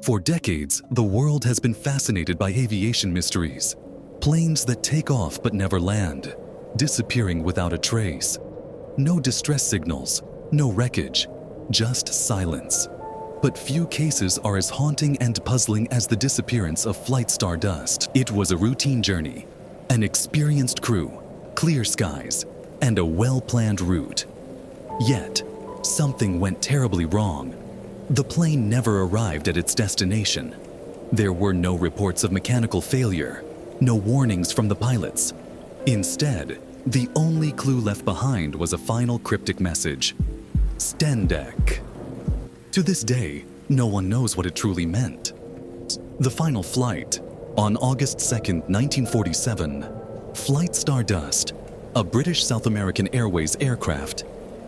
For decades, the world has been fascinated by aviation mysteries. Planes that take off but never land, disappearing without a trace. No distress signals, no wreckage, just silence. But few cases are as haunting and puzzling as the disappearance of Flight Stardust. It was a routine journey, an experienced crew, clear skies, and a well-planned route. Yet, something went terribly wrong. The plane never arrived at its destination. There were no reports of mechanical failure, no warnings from the pilots. Instead, the only clue left behind was a final cryptic message: STENDEC. To this day, no one knows what it truly meant. The final flight, on August 2nd, 1947, Flight Stardust, a British South American Airways aircraft,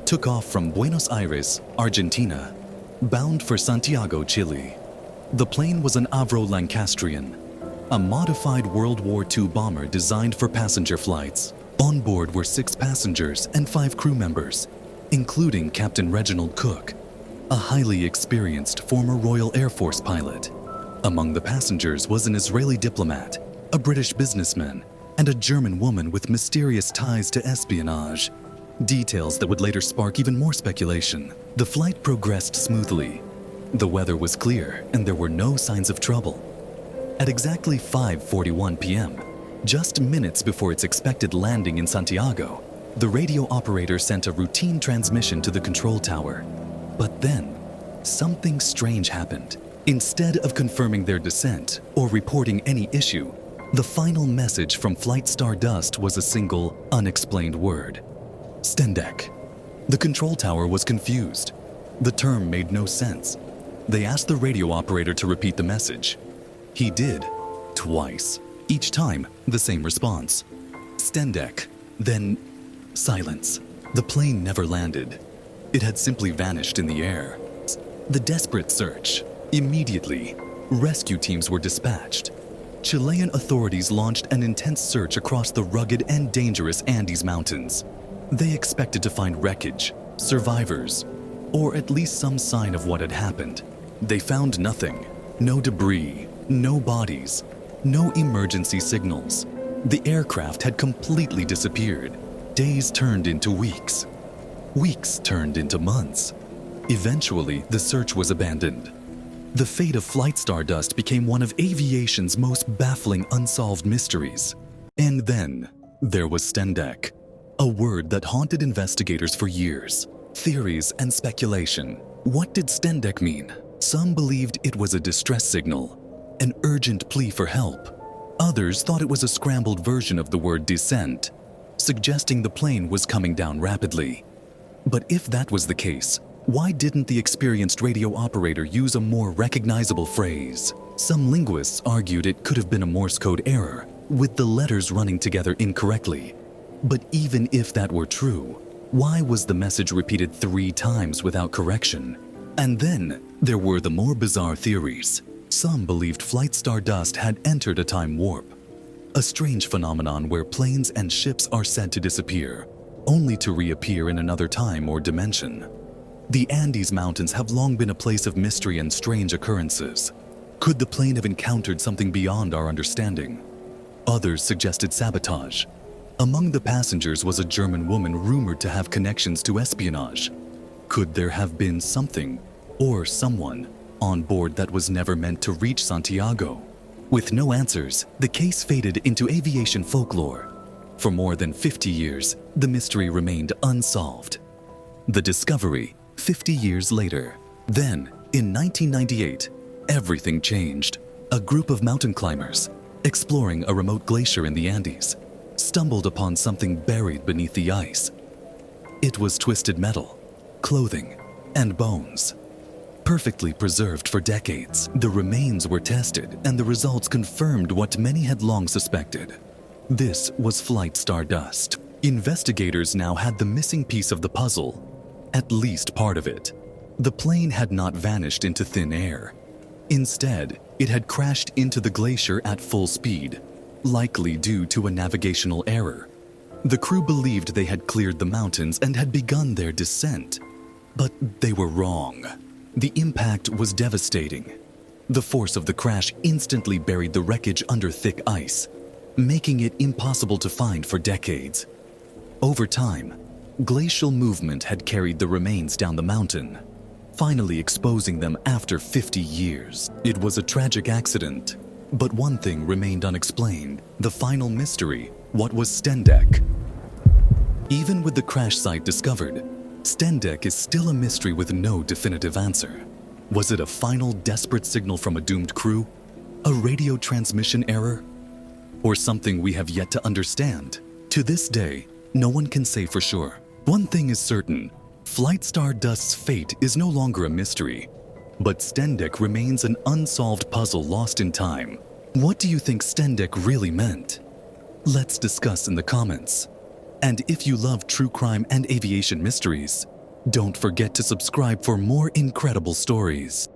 took off from Buenos Aires, Argentina, bound for Santiago, Chile. The plane was an Avro Lancastrian, a modified World War II bomber designed for passenger flights. On board were 6 passengers and 5 crew members, including Captain Reginald Cook, a highly experienced former Royal Air Force pilot. Among the passengers was an Israeli diplomat, a British businessman, and a German woman with mysterious ties to espionage. Details that would later spark even more speculation. The flight progressed smoothly. The weather was clear and there were no signs of trouble. At exactly 5:41 p.m., just minutes before its expected landing in Santiago, the radio operator sent a routine transmission to the control tower. But then, something strange happened. Instead of confirming their descent or reporting any issue, the final message from Flight Stardust was a single, unexplained word: STENDEC. The control tower was confused. The term made no sense. They asked the radio operator to repeat the message. He did, twice. Each time, the same response: STENDEC. Then, silence. The plane never landed. It had simply vanished in the air. The desperate search. Immediately, rescue teams were dispatched. Chilean authorities launched an intense search across the rugged and dangerous Andes Mountains. They expected to find wreckage, survivors, or at least some sign of what had happened. They found nothing. No debris, no bodies, no emergency signals. The aircraft had completely disappeared. Days turned into weeks. Weeks turned into months. Eventually, the search was abandoned. The fate of Flight Stardust became one of aviation's most baffling unsolved mysteries. And then, there was STENDEC, a word that haunted investigators for years. Theories and speculation. What did STENDEC mean? Some believed it was a distress signal, an urgent plea for help. Others thought it was a scrambled version of the word descent, suggesting the plane was coming down rapidly. But if that was the case, why didn't the experienced radio operator use a more recognizable phrase? Some linguists argued it could have been a Morse code error, with the letters running together incorrectly. But even if that were true, why was the message repeated 3 times without correction? And then, there were the more bizarre theories. Some believed Flight Stardust had entered a time warp, a strange phenomenon where planes and ships are said to disappear, only to reappear in another time or dimension. The Andes Mountains have long been a place of mystery and strange occurrences. Could the plane have encountered something beyond our understanding? Others suggested sabotage. Among the passengers was a German woman rumored to have connections to espionage. Could there have been something, or someone, on board that was never meant to reach Santiago? With no answers, the case faded into aviation folklore. For more than 50 years, the mystery remained unsolved. The discovery, 50 years later. Then, in 1998, everything changed. A group of mountain climbers, exploring a remote glacier in the Andes, stumbled upon something buried beneath the ice. It was twisted metal, clothing, and bones. Perfectly preserved for decades, the remains were tested and the results confirmed what many had long suspected. This was Flight Stardust. Investigators now had the missing piece of the puzzle, at least part of it. The plane had not vanished into thin air. Instead, it had crashed into the glacier at full speed, likely due to a navigational error. The crew believed they had cleared the mountains and had begun their descent, but they were wrong. The impact was devastating. The force of the crash instantly buried the wreckage under thick ice, making it impossible to find for decades. Over time, glacial movement had carried the remains down the mountain, finally exposing them after 50 years. It was a tragic accident, but one thing remained unexplained: the final mystery. What was STENDEC? Even with the crash site discovered, STENDEC is still a mystery with no definitive answer. Was it a final desperate signal from a doomed crew? A radio transmission error? Or something we have yet to understand? To this day, no one can say for sure. One thing is certain: Flight Stardust's fate is no longer a mystery, but STENDEC remains an unsolved puzzle lost in time. What do you think STENDEC really meant? Let's discuss in the comments. And if you love true crime and aviation mysteries, don't forget to subscribe for more incredible stories.